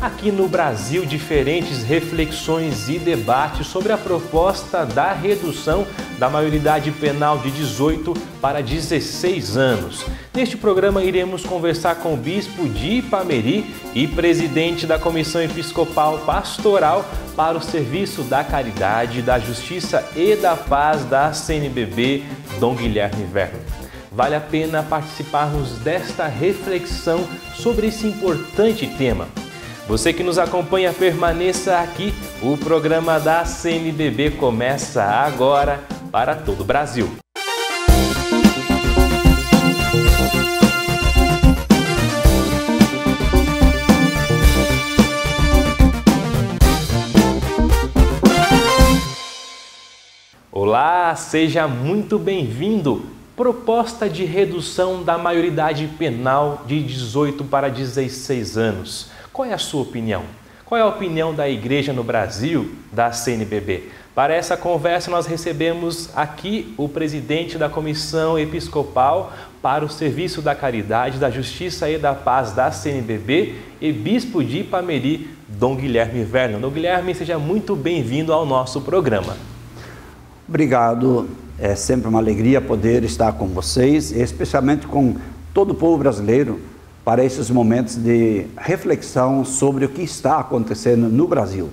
Aqui no Brasil, diferentes reflexões e debates sobre a proposta da redução da maioridade penal de 18 para 16 anos. Neste programa, iremos conversar com o bispo de Ipameri e presidente da Comissão Episcopal Pastoral para o Serviço da Caridade, da Justiça e da Paz da CNBB, Dom Guilherme Verno. Vale a pena participarmos desta reflexão sobre esse importante tema. Você que nos acompanha, permaneça aqui. O programa da CNBB começa agora para todo o Brasil. Olá, seja muito bem-vindo. Proposta de redução da maioridade penal de 18 para 16 anos. Qual é a sua opinião? Qual é a opinião da Igreja no Brasil, da CNBB? Para essa conversa, nós recebemos aqui o presidente da Comissão Episcopal para o Serviço da Caridade, da Justiça e da Paz da CNBB e bispo de Ipameri, Dom Guilherme Verno. Dom Guilherme, seja muito bem-vindo ao nosso programa. Obrigado. É sempre uma alegria poder estar com vocês, especialmente com todo o povo brasileiro, para esses momentos de reflexão sobre o que está acontecendo no Brasil.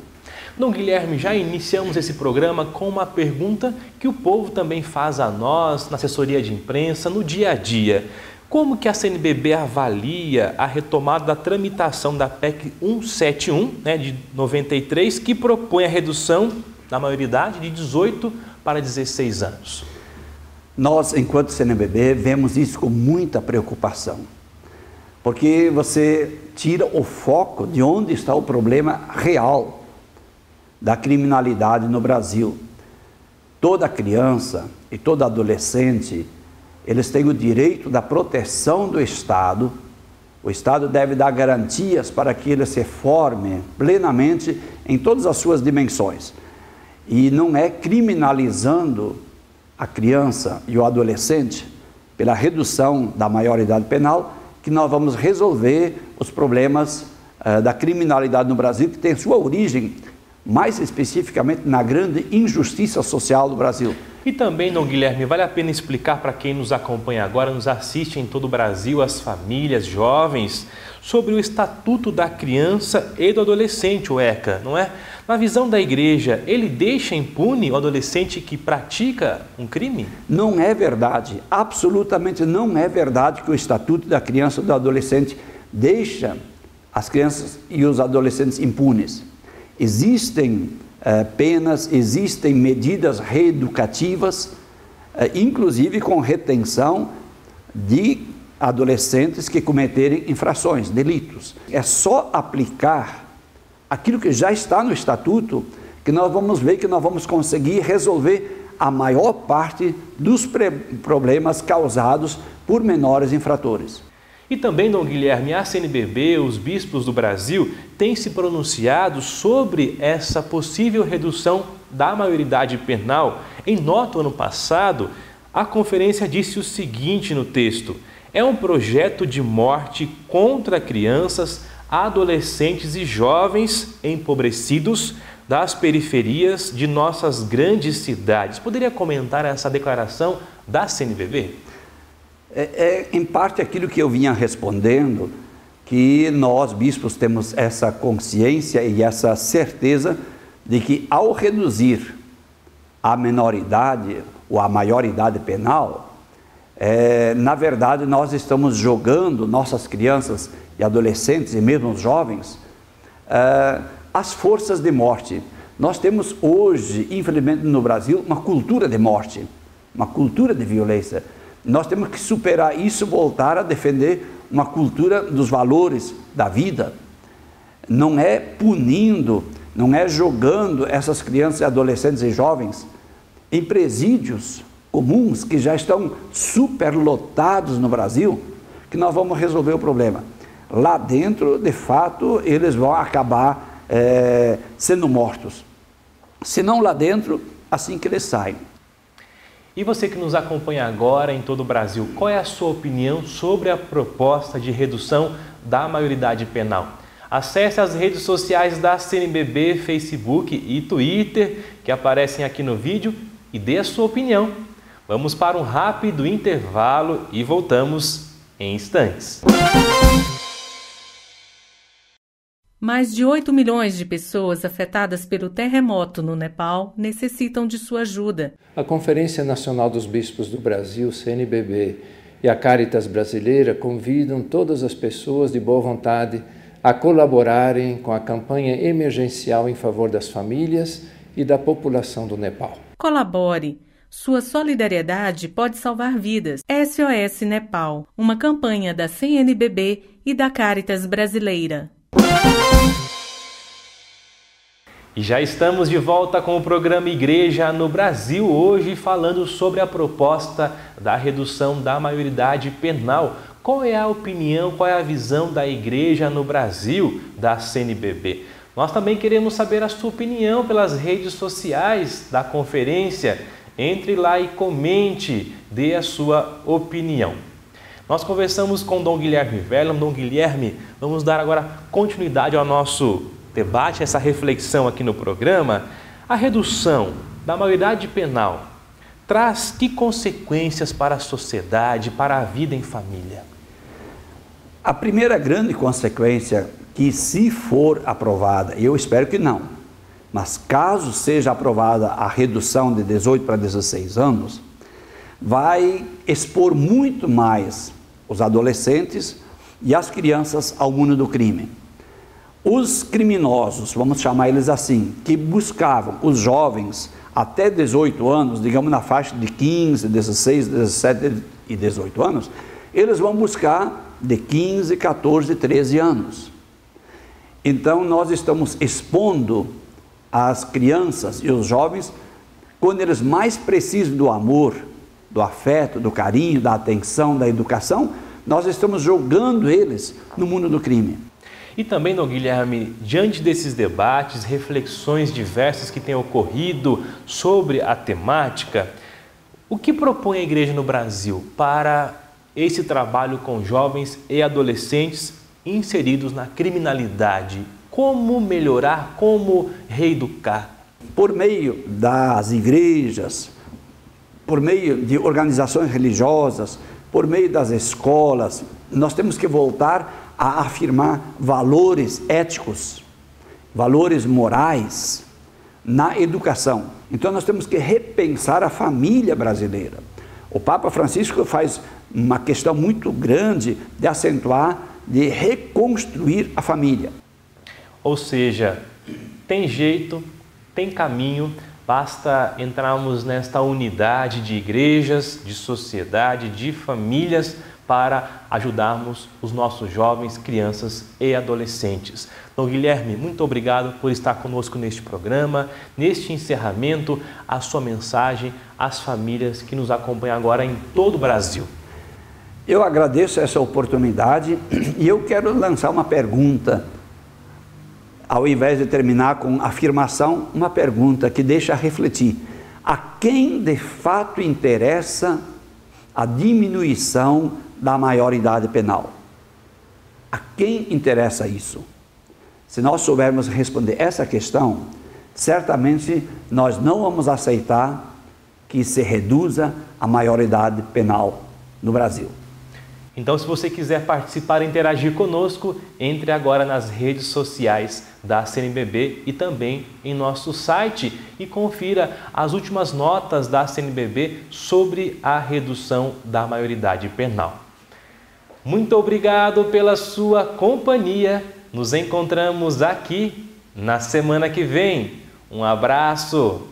Dom Guilherme, já iniciamos esse programa com uma pergunta que o povo também faz a nós, na assessoria de imprensa, no dia a dia. Como que a CNBB avalia a retomada da tramitação da PEC 171, de 93, que propõe a redução da maioridade de 18 para 16 anos? Nós, enquanto CNBB, vemos isso com muita preocupação, porque você tira o foco de onde está o problema real da criminalidade no Brasil. Toda criança e todo adolescente, eles têm o direito da proteção do Estado. O Estado deve dar garantias para que eles se formem plenamente em todas as suas dimensões. E não é criminalizando a criança e o adolescente pela redução da maioridade penal que nós vamos resolver os problemas da criminalidade no Brasil, que tem sua origem mais especificamente na grande injustiça social do Brasil. E também, Dom Guilherme, vale a pena explicar para quem nos acompanha agora, nos assiste em todo o Brasil, as famílias, jovens, sobre o Estatuto da Criança e do Adolescente, o ECA, não é? Na visão da Igreja, ele deixa impune o adolescente que pratica um crime? Não é verdade, absolutamente não é verdade que o Estatuto da Criança e do Adolescente deixa as crianças e os adolescentes impunes. Existem penas, existem medidas reeducativas, inclusive com retenção de adolescentes que cometerem infrações, delitos. É só aplicar aquilo que já está no Estatuto que nós vamos ver que nós vamos conseguir resolver a maior parte dos problemas causados por menores infratores. E também, Dom Guilherme, a CNBB, os bispos do Brasil, têm se pronunciado sobre essa possível redução da maioridade penal. Em nota, ano passado, a conferência disse o seguinte no texto: é um projeto de morte contra crianças, adolescentes e jovens empobrecidos das periferias de nossas grandes cidades. Poderia comentar essa declaração da CNBB? Em parte aquilo que eu vinha respondendo, que nós, bispos, temos essa consciência e essa certeza de que ao reduzir a menoridade ou a maioridade penal, na verdade nós estamos jogando nossas crianças e adolescentes e mesmo os jovens às forças de morte. Nós temos hoje, infelizmente no Brasil, uma cultura de morte, uma cultura de violência. Nós temos que superar isso, voltar a defender uma cultura dos valores da vida. Não é punindo, não é jogando essas crianças, adolescentes e jovens em presídios comuns que já estão superlotados no Brasil, que nós vamos resolver o problema. Lá dentro, de fato, eles vão acabar sendo mortos. Se não lá dentro, assim que eles saem. E você que nos acompanha agora em todo o Brasil, qual é a sua opinião sobre a proposta de redução da maioridade penal? Acesse as redes sociais da CNBB, Facebook e Twitter, que aparecem aqui no vídeo, e dê a sua opinião. Vamos para um rápido intervalo e voltamos em instantes. Mais de 8 milhões de pessoas afetadas pelo terremoto no Nepal necessitam de sua ajuda. A Conferência Nacional dos Bispos do Brasil, CNBB, e a Caritas Brasileira convidam todas as pessoas de boa vontade a colaborarem com a campanha emergencial em favor das famílias e da população do Nepal. Colabore. Sua solidariedade pode salvar vidas. SOS Nepal, uma campanha da CNBB e da Caritas Brasileira. E já estamos de volta com o programa Igreja no Brasil, hoje falando sobre a proposta da redução da maioridade penal. Qual é a opinião, qual é a visão da Igreja no Brasil, da CNBB? Nós também queremos saber a sua opinião pelas redes sociais da conferência. Entre lá e comente, dê a sua opinião. Nós conversamos com Dom Guilherme Vellam. Dom Guilherme, vamos dar agora continuidade ao nosso debate, essa reflexão aqui no programa. A redução da maioridade penal traz que consequências para a sociedade, para a vida em família? A primeira grande consequência, que se for aprovada, e eu espero que não, mas caso seja aprovada a redução de 18 para 16 anos, vai expor muito mais os adolescentes e as crianças ao mundo do crime. Os criminosos, vamos chamar eles assim, que buscavam os jovens até 18 anos, digamos na faixa de 15, 16, 17 e 18 anos, eles vão buscar de 15, 14, 13 anos. Então nós estamos expondo as crianças e os jovens quando eles mais precisam do amor, do afeto, do carinho, da atenção, da educação, nós estamos jogando eles no mundo do crime. E também, Dom Guilherme, diante desses debates, reflexões diversas que têm ocorrido sobre a temática, o que propõe a Igreja no Brasil para esse trabalho com jovens e adolescentes inseridos na criminalidade? Como melhorar, como reeducar? Por meio das igrejas, por meio de organizações religiosas, por meio das escolas, nós temos que voltar a afirmar valores éticos, valores morais na educação. Então nós temos que repensar a família brasileira. O Papa Francisco faz uma questão muito grande de acentuar, de reconstruir a família. Ou seja, tem jeito, tem caminho, basta entrarmos nesta unidade de igrejas, de sociedade, de famílias para ajudarmos os nossos jovens, crianças e adolescentes. Dom Guilherme, muito obrigado por estar conosco neste programa. Neste encerramento, a sua mensagem às famílias que nos acompanham agora em todo o Brasil. Eu agradeço essa oportunidade e eu quero lançar uma pergunta. Ao invés de terminar com afirmação, uma pergunta que deixa refletir. A quem de fato interessa a diminuição da maioridade penal? A quem interessa isso? Se nós soubermos responder essa questão, certamente nós não vamos aceitar que se reduza a maioridade penal no Brasil. Então, se você quiser participar e interagir conosco, entre agora nas redes sociais da CNBB e também em nosso site e confira as últimas notas da CNBB sobre a redução da maioridade penal. Muito obrigado pela sua companhia. Nos encontramos aqui na semana que vem. Um abraço!